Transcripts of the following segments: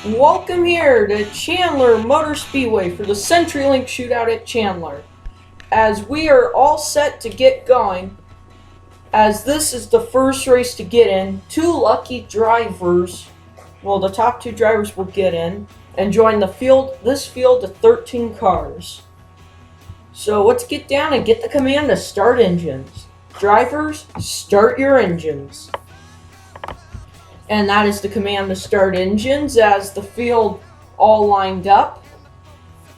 Welcome here to Chandler Motor Speedway for the Centurylink Shootout at Chandler. As we are all set to get going, as this is the first race to get in, two lucky drivers, well, the top two drivers will get in and join this field of 13 cars. So let's get down and get the command to start engines. Drivers, start your engines. And that is the command to start engines as the field all lined up.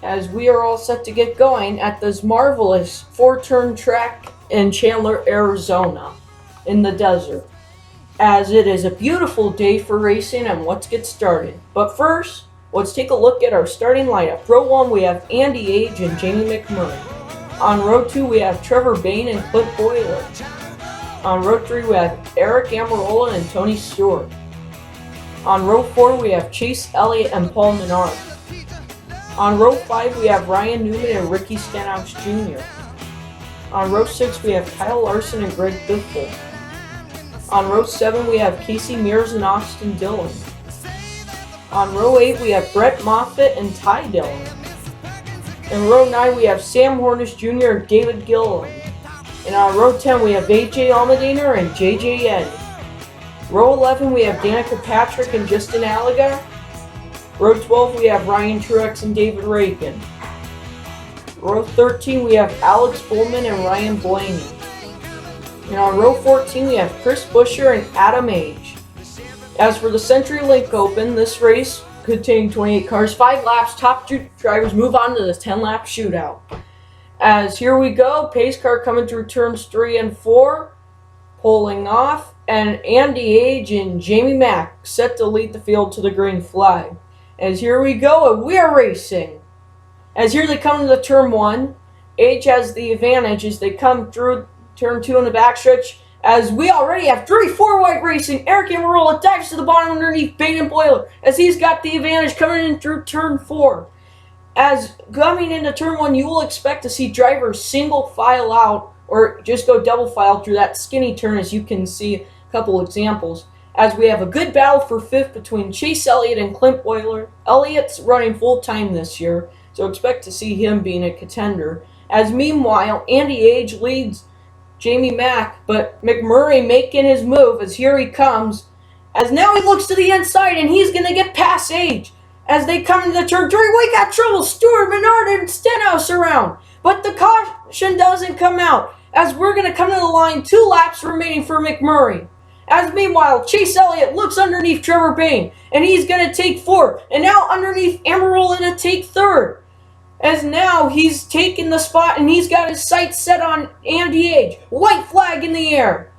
As we are all set to get going at this marvelous four-turn track in Chandler, Arizona, in the desert. As it is a beautiful day for racing, and let's get started. But first, let's take a look at our starting lineup. Row 1, we have Andy Age and Jamie McMurray. On row 2, we have Trevor Bain and Clint Boyler. On row 3, we have Eric Amarola and Tony Stewart. On row 4, we have Chase Elliott and Paul Menard. On row 5, we have Ryan Newman and Ricky Stenhouse Jr. On row 6, we have Kyle Larson and Greg Biffle. On row 7, we have Casey Mears and Austin Dillon. On row 8, we have Brett Moffitt and Ty Dillon. In row 9, we have Sam Hornish Jr. and David Gilliland. And on row 10, we have AJ Almediner and JJ Eddy. Row 11, we have Danica Patrick and Justin Allegar. Row 12, we have Ryan Truex and David Reagan. Row 13, we have Alex Bowman and Ryan Blaney. And on row 14, we have Chris Buescher and Adam Age. As for the Centurylink Open, this race containing 28 cars, 5 laps, top two drivers move on to the 10-lap shootout. As here we go, pace car coming through turns 3 and 4, pulling off. And Andy Age and Jamie Mack set to lead the field to the green flag. As here we go, and we are racing. As here they come to turn 1. Age has the advantage as they come through turn 2 in the backstretch. As we already have 3-4 wide racing, Eric Amarola dives to the bottom underneath Bain and Boyler as he's got the advantage coming in through turn 4. As coming into turn 1, you will expect to see drivers single file out or just go double file through that skinny turn, as you can see couple examples, as we have a good battle for 5th between Chase Elliott and Clint Boyler. Elliott's running full time this year, so expect to see him being a contender. As meanwhile, Andy Age leads Jamie Mack, but McMurray making his move as here he comes, as now he looks to the inside and he's going to get past Age. As they come into the turn 3, we got trouble. Stewart, Menard, and Stenhouse around, but the caution doesn't come out, as we're going to come to the line, 2 laps remaining for McMurray. As meanwhile, Chase Elliott looks underneath Trevor Bain, and he's going to take 4th. And now underneath Amarola to take 3rd. As now he's taken the spot, and he's got his sights set on Andy Age. White flag in the air.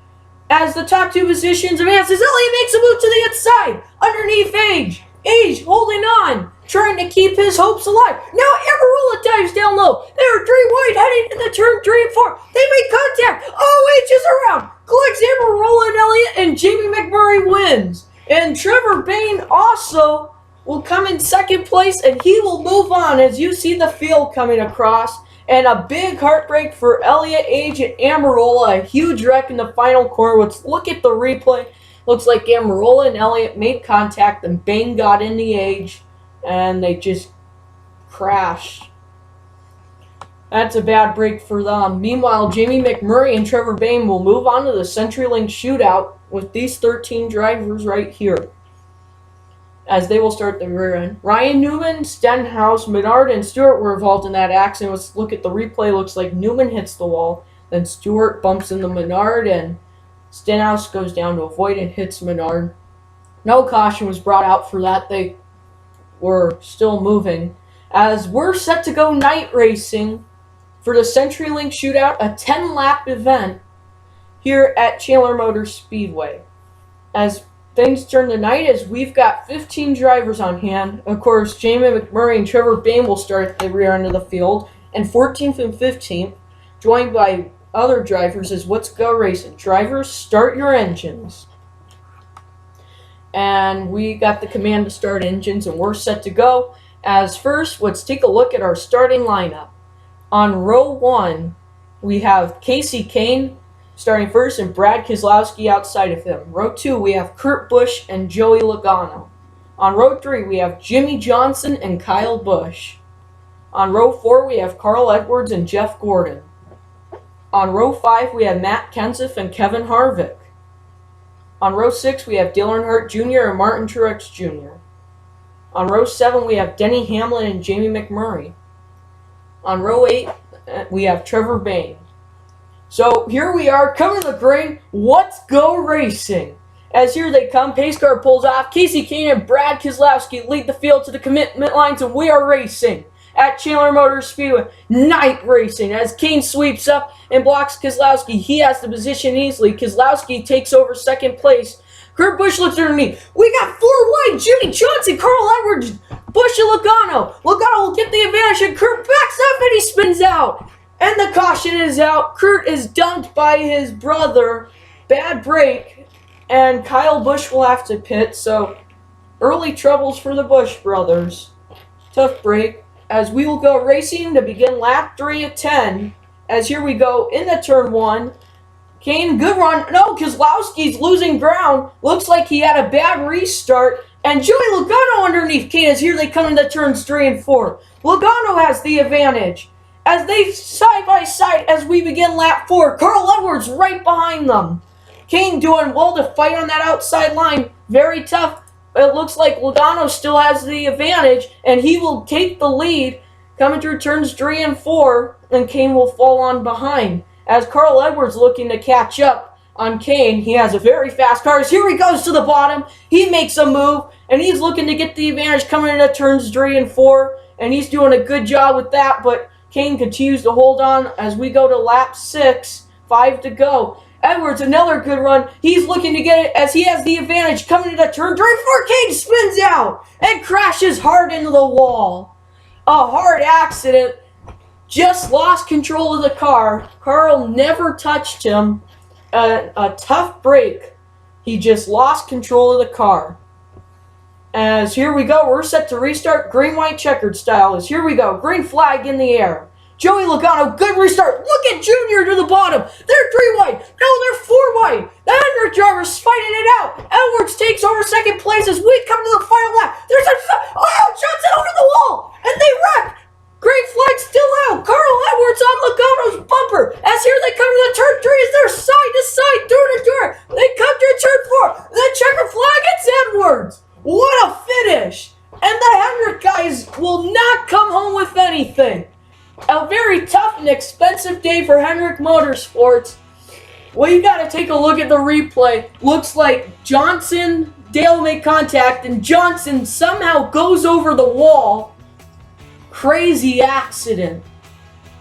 As the top 2 positions advances, Elliott makes a move to the inside, underneath Age. Age holding on, trying to keep his hopes alive. Now Amarola dives down low. There are 3 wide heading into turn 3 and 4. They make contact. Oh, Age is around. Collects Amarola and Elliott, and Jamie McMurray wins. And Trevor Bain also will come in 2nd place, and he will move on as you see the field coming across. And a big heartbreak for Elliott, Age, and Amarola. A huge wreck in the final corner. Let's look at the replay. Looks like Amarola and Elliott made contact, and Bain got in the Age, and they just crashed. That's a bad break for them. Meanwhile, Jamie McMurray and Trevor Bain will move on to the Centurylink Shootout with these 13 drivers right here, as they will start the rear end. Ryan Newman, Stenhouse, Menard, and Stewart were involved in that accident. Let's look at the replay. Looks like Newman hits the wall, then Stewart bumps into Menard, and Stenhouse goes down to avoid and hits Menard. No caution was brought out for that. They were still moving. As we're set to go night racing for the Centurylink Shootout, a 10-lap event here at Chandler Motor Speedway. As things turn to night, as we've got 15 drivers on hand. Of course, Jamie McMurray and Trevor Bain will start at the rear end of the field, and 14th and 15th, joined by other drivers, is Let's Go Racing. Drivers, start your engines. And we got the command to start engines, and we're set to go. As first, let's take a look at our starting lineup. On row 1, we have Casey Kane starting first and Brad Keselowski outside of him. Row 2, we have Kurt Busch and Joey Logano. On row 3, we have Jimmy Johnson and Kyle Busch. On row 4, we have Carl Edwards and Jeff Gordon. On row 5, we have Matt Kenseth and Kevin Harvick. On row 6, we have Dale Earnhardt Jr. and Martin Truex Jr. On row 7, we have Denny Hamlin and Jamie McMurray. On row 8, we have Trevor Bayne. So here we are, coming to the green. Let's go racing. As here they come, pace car pulls off. Casey Kane and Brad Keselowski lead the field to the commitment lines, and we are racing at Chandler Motor Speedway. Night racing as Kane sweeps up and blocks Keselowski. He has the position easily. Keselowski takes over second place. Kurt Busch looks underneath. We got 4 wide. Jimmy Johnson, Carl Edwards, Busch and Logano. Logano will get the advantage, and Kurt backs up and he spins out. And the caution is out. Kurt is dumped by his brother. Bad break. And Kyle Busch will have to pit. So early troubles for the Busch brothers. Tough break. As we will go racing to begin lap 3 of 10. As here we go into turn 1. Kane, good run. No, Keselowski's losing ground. Looks like he had a bad restart. And Joey Logano underneath Kane as here they come into turns 3 and 4. Logano has the advantage. As they side by side as we begin lap 4. Carl Edwards right behind them. Kane doing well to fight on that outside line. Very tough. It looks like Logano still has the advantage, and he will take the lead coming through turns 3 and 4, and Kane will fall on behind. As Carl Edwards looking to catch up on Kane, he has a very fast car. As here he goes to the bottom. He makes a move, and he's looking to get the advantage coming into turns 3 and 4, and he's doing a good job with that, but Kane continues to hold on as we go to lap 6, 5 to go. Edwards, another good run. He's looking to get it as he has the advantage coming into turn 3 and 4. Kane spins out and crashes hard into the wall. A hard accident. Just lost control of the car. Carl never touched him. A tough break. He just lost control of the car. As here we go, we're set to restart green-white checkered style. As here we go, green flag in the air. Joey Logano, good restart. Look at Junior to the bottom. They're 3 wide. No, they're 4 wide. The Hendrick driver's fighting it out. Edwards takes over second place as we come to the final lap. There's a... Oh, Johnson over the wall. And they wreck. Green flag still out. Carl Edwards on Logano's bumper. As here they come to the turn 3 as they're side to side, door to door. They come to turn 4. The checker flag, it's Edwards. What a finish. And the Hendrick guys will not come home with anything. A very tough and expensive day for Hendrick Motorsports. Well, you got to take a look at the replay. Looks like Johnson, Dale make contact, and Johnson somehow goes over the wall. Crazy accident.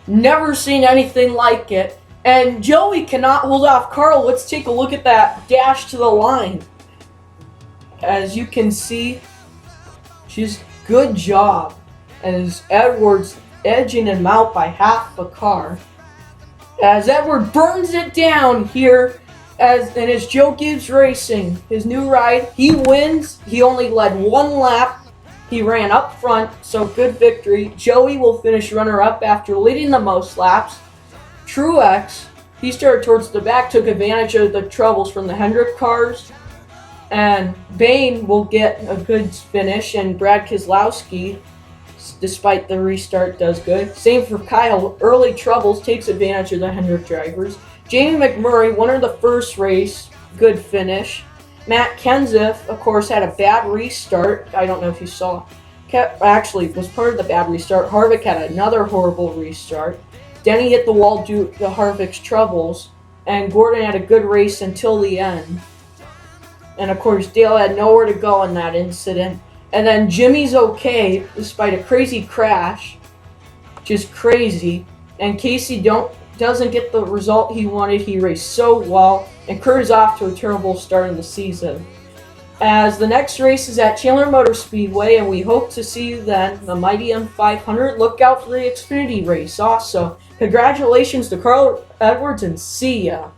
Never seen anything like it. And Joey cannot hold off Carl. Let's take a look at that dash to the line. As you can see, just good job. As Edwards edging him out by half a car. As Edward burns it down here, and as Joe Gibbs Racing, his new ride, he wins. He only led 1 lap. He ran up front, so good victory. Joey will finish runner-up after leading the most laps. Truex, he started towards the back, took advantage of the troubles from the Hendrick cars. And Bayne will get a good finish, and Brad Keselowski, despite the restart, does good. Same for Kyle. Early troubles, takes advantage of the Hendrick drivers. Jamie McMurray, winner of the first race, good finish. Matt Kenseth, of course, had a bad restart. I don't know if you saw. Actually, was part of the bad restart. Harvick had another horrible restart. Denny hit the wall due to Harvick's troubles. And Gordon had a good race until the end. And, of course, Dale had nowhere to go in that incident. And then Jimmy's okay, despite a crazy crash. Just crazy. And Casey doesn't get the result he wanted. He raced so well. And Kurt is off to a terrible start in the season. As the next race is at Chandler Motor Speedway, and we hope to see you then. The Mighty M500. Look out for the Xfinity race also. Congratulations to Carl Edwards, and see ya.